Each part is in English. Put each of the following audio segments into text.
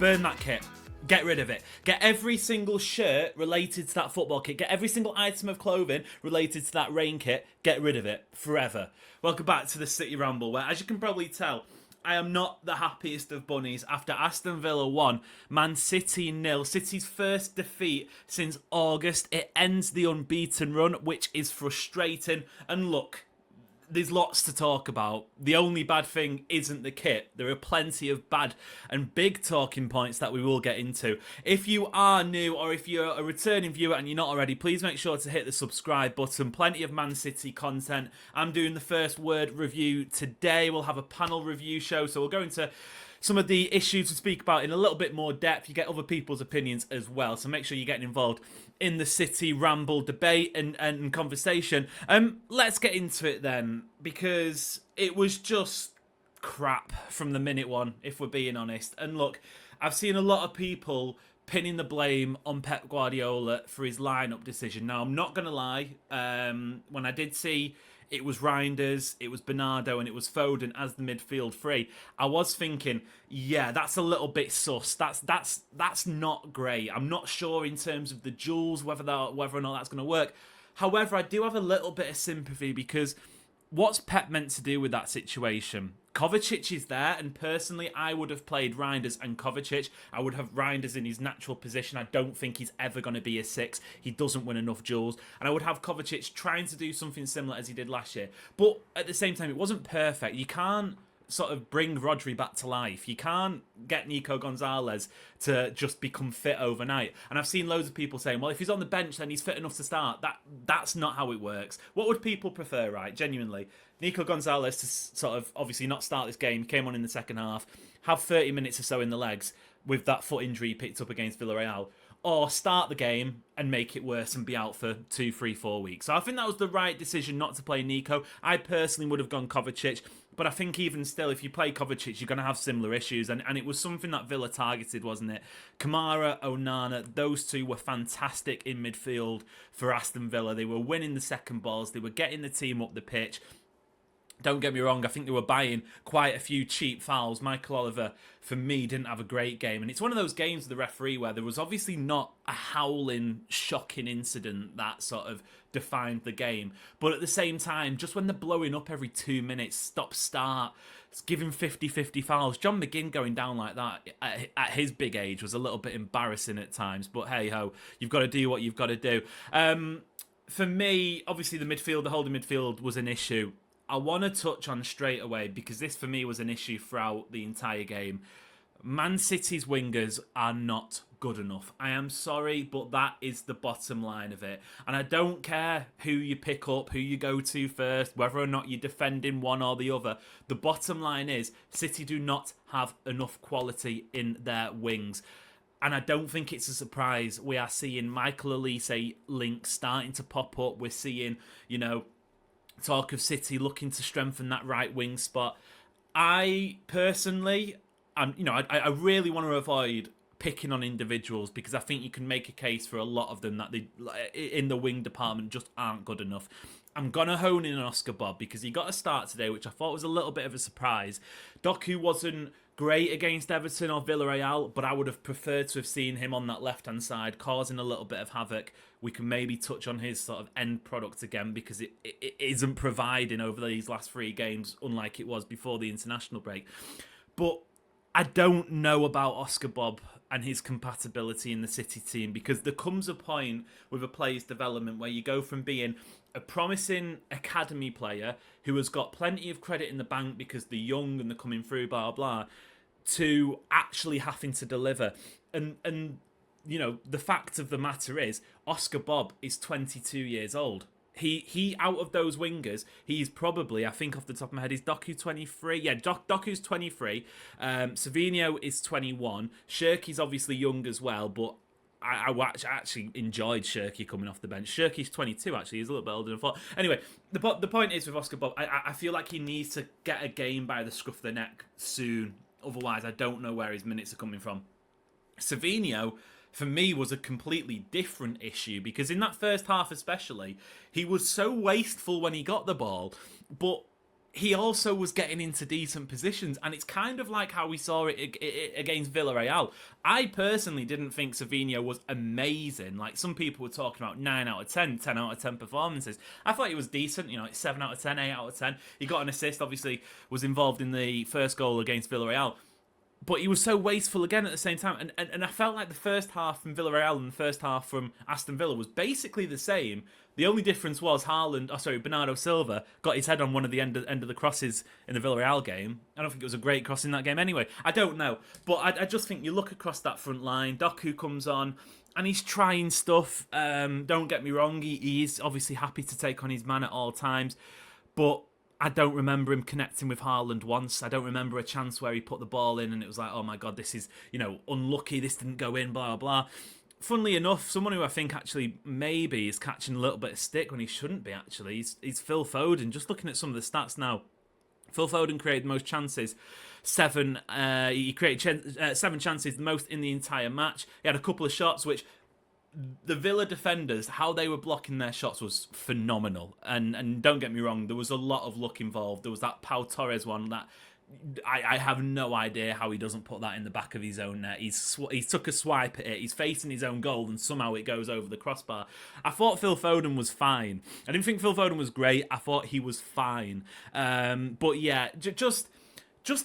Burn that kit. Get rid of it. Get every single shirt related to that football kit. Get every single item of clothing related to that rain kit. Get rid of it forever. Welcome back to the City Ramble, where, as you can probably tell, I am not the happiest of bunnies after Aston Villa 1, Man City 0. City's first defeat since August. It ends the unbeaten run, which is frustrating. And look, there's lots to talk about. The only bad thing isn't the kit. There are plenty of bad and big talking points that we will get into. If you are new or if you're a returning viewer and you're not already, please make sure to hit the subscribe button. Plenty of Man City content. I'm doing the first word review today. We'll have a panel review show, so we'll go into some of the issues to speak about in a little bit more depth. You get other people's opinions as well, so make sure you're getting involved in the City Ramble debate and conversation. Let's get into it then, because it was just crap from the minute one, if we're being honest. And look, I've seen a lot of people pinning the blame on Pep Guardiola for his lineup decision. Now, I'm not going to lie, when I did see it was Reinders, it was Bernardo, and it was Foden as the midfield three, I was thinking, yeah, that's a little bit sus. That's not great. I'm not sure in terms of the duels whether or not that's going to work. However, I do have a little bit of sympathy, because what's Pep meant to do with that situation? Kovacic is there, and personally, I would have played Reinders and Kovacic. I would have Reinders in his natural position. I don't think he's ever going to be a 6. He doesn't win enough duels. And I would have Kovacic trying to do something similar as he did last year. But at the same time, it wasn't perfect. You can't sort of bring Rodri back to life. You can't get Nico Gonzalez to just become fit overnight. And I've seen loads of people saying, well, if he's on the bench, then he's fit enough to start. That's not how it works. What would people prefer, right? Genuinely. Nico Gonzalez to sort of obviously not start this game, came on in the second half, have 30 minutes or so in the legs with that foot injury he picked up against Villarreal, or start the game and make it worse and be out for 2, 3, 4 weeks. So I think that was the right decision not to play Nico. I personally would have gone Kovacic, but I think even still, if you play Kovacic, you're going to have similar issues, and it was something that Villa targeted, wasn't it? Kamara, Onana, those two were fantastic in midfield for Aston Villa. They were winning the second balls, they were getting the team up the pitch. Don't get me wrong, I think they were buying quite a few cheap fouls. Michael Oliver, for me, didn't have a great game. And it's one of those games with the referee where there was obviously not a howling, shocking incident that sort of defined the game. But at the same time, just when they're blowing up every 2 minutes, stop-start, giving 50-50 fouls, John McGinn going down like that at his big age was a little bit embarrassing at times. But hey-ho, you've got to do what you've got to do. For me, obviously the holding midfield was an issue. I want to touch on straight away, because this for me was an issue throughout the entire game. Man City's wingers are not good enough. I am sorry, but that is the bottom line of it. And I don't care who you pick up, who you go to first, whether or not you're defending one or the other. The bottom line is City do not have enough quality in their wings. And I don't think it's a surprise. We are seeing Michael Olise links starting to pop up. We're seeing, talk of City looking to strengthen that right wing spot. I personally, I really want to avoid picking on individuals, because I think you can make a case for a lot of them that they in the wing department just aren't good enough. I'm going to hone in on Oscar Bob, because he got a start today, which I thought was a little bit of a surprise. Doku wasn't great against Everton or Villarreal, but I would have preferred to have seen him on that left-hand side, causing a little bit of havoc. We can maybe touch on his sort of end product again, because it isn't providing over these last 3 games, unlike it was before the international break. But I don't know about Oscar Bob and his compatibility in the City team, because there comes a point with a player's development where you go from being a promising academy player who has got plenty of credit in the bank because they're young and they're coming through, blah, blah, to actually having to deliver. And the fact of the matter is, Oscar Bob is 22 years old. He out of those wingers, he's probably, I think off the top of my head, is Doku 23? Yeah, Doku's 23. Savinho is 21. Shirky's obviously young as well, but I actually enjoyed Shirky coming off the bench. Shirky's 22, actually. He's a little bit older than I thought. Anyway, the point is with Oscar Bob, I feel like he needs to get a game by the scruff of the neck soon. Otherwise, I don't know where his minutes are coming from. Savinho, for me, was a completely different issue, because in that first half especially, he was so wasteful when he got the ball, but he also was getting into decent positions, and it's kind of like how we saw it against Villarreal. I personally didn't think Savinho was amazing. Like, some people were talking about 9 out of 10, 10 out of 10 performances. I thought he was decent, like 7 out of 10, 8 out of 10. He got an assist, obviously was involved in the first goal against Villarreal. But he was so wasteful again at the same time. And I felt like the first half from Villarreal and the first half from Aston Villa was basically the same. The only difference was Bernardo Silva got his head on one of the end of the crosses in the Villarreal game. I don't think it was a great cross in that game anyway. I don't know. But I just think you look across that front line, Doku comes on, and he's trying stuff. Don't get me wrong, he is obviously happy to take on his man at all times. But I don't remember him connecting with Haaland once. I don't remember a chance where he put the ball in and it was like, oh my God, this is, unlucky, this didn't go in, blah, blah, blah. Funnily enough, someone who I think actually maybe is catching a little bit of stick when he shouldn't be actually, he's Phil Foden. Just looking at some of the stats now, Phil Foden created the most chances. He created 7 chances, the most in the entire match. He had a couple of shots which the Villa defenders, how they were blocking their shots was phenomenal. And don't get me wrong, there was a lot of luck involved. There was that Pau Torres one that I have no idea how he doesn't put that in the back of his own net. He took a swipe at it. He's facing his own goal and somehow it goes over the crossbar. I thought Phil Foden was fine. I didn't think Phil Foden was great. I thought he was fine. But yeah, just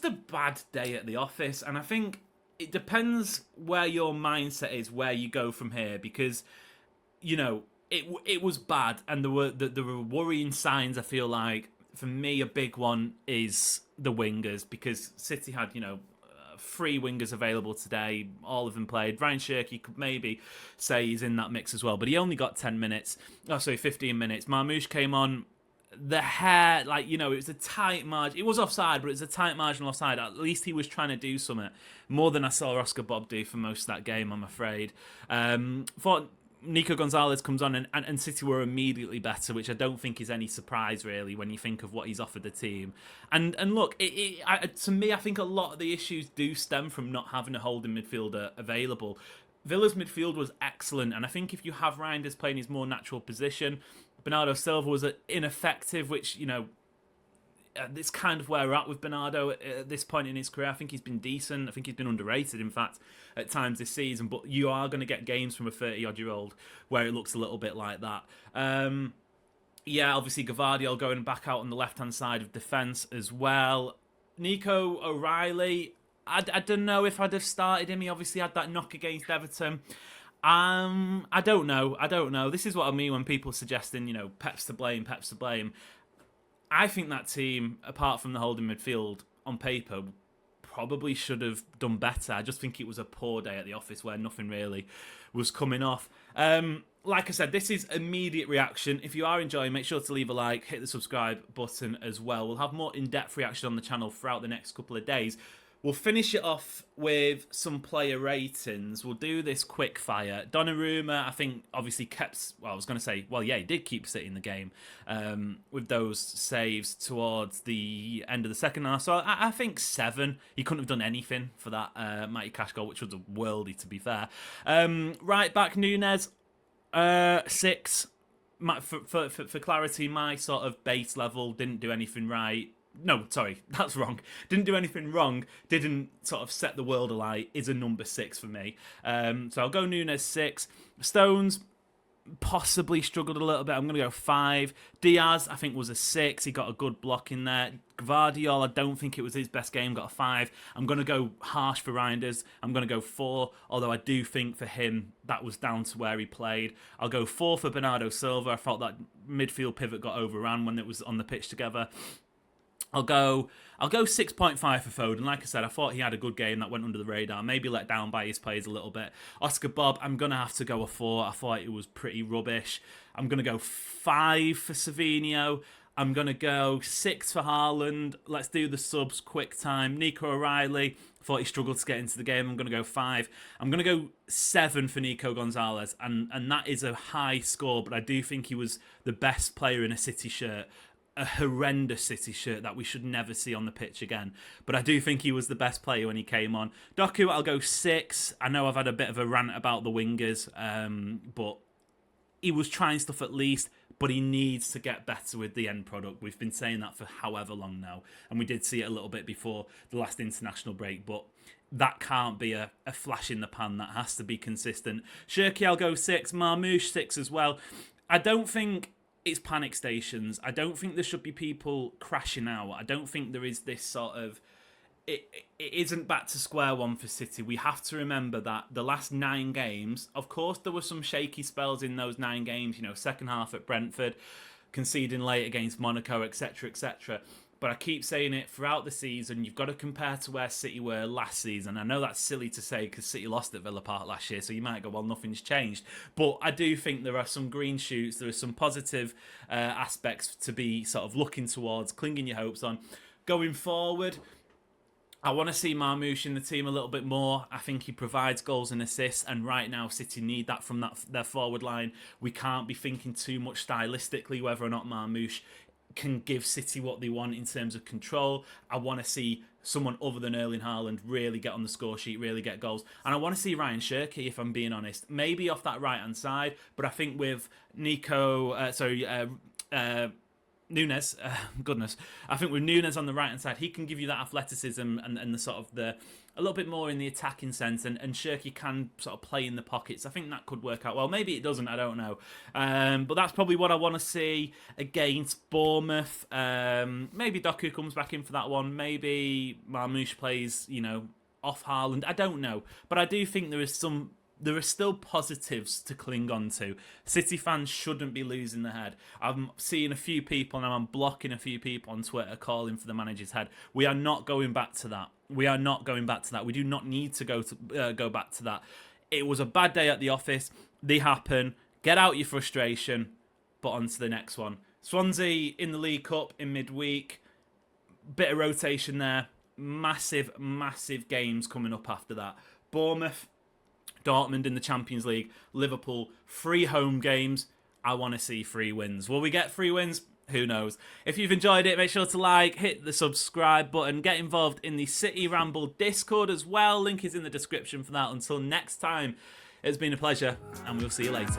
a bad day at the office. And I think it depends where your mindset is, where you go from here, because it was bad, and there were worrying signs. I feel like for me a big one is the wingers, because City had 3 wingers available today, all of them played. Ryan Shirky could maybe say he's in that mix as well, but he only got 10 minutes. 15 minutes. Marmoush came on. The hair, it was a tight margin. It was offside, but it was a tight marginal offside. At least he was trying to do something more than I saw Oscar Bob do for most of that game, I'm afraid. Thought Nico Gonzalez comes on and City were immediately better, which I don't think is any surprise, really, when you think of what he's offered the team. And look, to me, I think a lot of the issues do stem from not having a holding midfielder available. Villa's midfield was excellent, and I think if you have Reinders playing his more natural position, Bernardo Silva was ineffective, which, it's kind of where we're at with Bernardo at this point in his career. I think he's been decent. I think he's been underrated, in fact, at times this season. But you are going to get games from a 30-odd-year-old where it looks a little bit like that. Obviously, Gavardiol going back out on the left-hand side of defence as well. Nico O'Reilly, I don't know if I'd have started him. He obviously had that knock against Everton. I don't know. This is what I mean when people suggesting, Pep's to blame. I think that team, apart from the holding midfield, on paper, probably should have done better. I just think it was a poor day at the office where nothing really was coming off. Like I said, this is immediate reaction. If you are enjoying, make sure to leave a like, hit the subscribe button as well. We'll have more in-depth reaction on the channel throughout the next couple of days. We'll finish it off with some player ratings. We'll do this quick fire. Donnarumma, I think, obviously he did keep City in the game with those saves towards the end of the second half. So I think 7. He couldn't have done anything for that Mighty Cash goal, which was a worldie, to be fair. Right back, Nunez, 6. For clarity, my sort of base level didn't do anything right. No, sorry, that's wrong. Didn't do anything wrong. Didn't sort of set the world alight. Is a number 6 for me. So I'll go Nunez 6. Stones possibly struggled a little bit. I'm going to go 5. Diaz, I think, was a 6. He got a good block in there. Gvardiol, I don't think it was his best game. Got a 5. I'm going to go harsh for Reinders. I'm going to go 4. Although I do think for him that was down to where he played. I'll go 4 for Bernardo Silva. I felt that midfield pivot got overrun when it was on the pitch together. I'll go 6.5 for Foden. Like I said, I thought he had a good game that went under the radar. Maybe let down by his players a little bit. Oscar Bob, I'm going to have to go a 4. I thought it was pretty rubbish. I'm going to go 5 for Savinho. I'm going to go 6 for Haaland. Let's do the subs quick time. Nico O'Reilly, thought he struggled to get into the game. I'm going to go 5. I'm going to go 7 for Nico Gonzalez. And that is a high score, but I do think he was the best player in a City shirt. A horrendous City shirt that we should never see on the pitch again. But I do think he was the best player when he came on. Doku, I'll go 6. I know I've had a bit of a rant about the wingers, but he was trying stuff at least. but he needs to get better with the end product. We've been saying that for however long now, and we did see it a little bit before the last international break, but that can't be a flash in the pan. That has to be consistent. Shirky, I'll go 6. Marmoush, 6 as well. I don't think it's panic stations. I don't think there should be people crashing out. I don't think there is this sort of... It isn't back to square one for City. We have to remember that the last 9 games, of course, there were some shaky spells in those 9 games. You know, second half at Brentford, conceding late against Monaco, etc., etc. But I keep saying it throughout the season, you've got to compare to where City were last season. I know that's silly to say because City lost at Villa Park last year, so you might go, well, nothing's changed. But I do think there are some green shoots, there are some positive aspects to be sort of looking towards, clinging your hopes on. Going forward, I want to see Marmoush in the team a little bit more. I think he provides goals and assists, and right now City need that from their forward line. We can't be thinking too much stylistically whether or not Marmoush can give City what they want in terms of control. I want to see someone other than Erling Haaland really get on the score sheet, really get goals. And I want to see Ryan Shirky, if I'm being honest, maybe off that right-hand side, but I think with Nunes, goodness. I think with Nunes on the right-hand side, he can give you that athleticism and the sort of a little bit more in the attacking sense, and Shirky can sort of play in the pockets. I think that could work out well. Maybe it doesn't, I don't know. But that's probably what I want to see against Bournemouth. Maybe Doku comes back in for that one. Maybe Marmoush plays, off Haaland. I don't know. But I do think there are still positives to cling on to. City fans shouldn't be losing their head. I'm seeing a few people, and I'm blocking a few people on Twitter calling for the manager's head. We are not going back to that. We are not going back to that. We do not need to go back to that. It was a bad day at the office. They happen. Get out your frustration, but on to the next one. Swansea in the League Cup in midweek. Bit of rotation there. Massive, massive games coming up after that. Bournemouth, Dortmund in the Champions League, Liverpool, 3 home games. I want to see 3 wins. Will we get 3 wins? Who knows? If you've enjoyed it, make sure to like, hit the subscribe button, get involved in the City Ramble Discord as well. Link is in the description for that. Until next time, it's been a pleasure, and we'll see you later.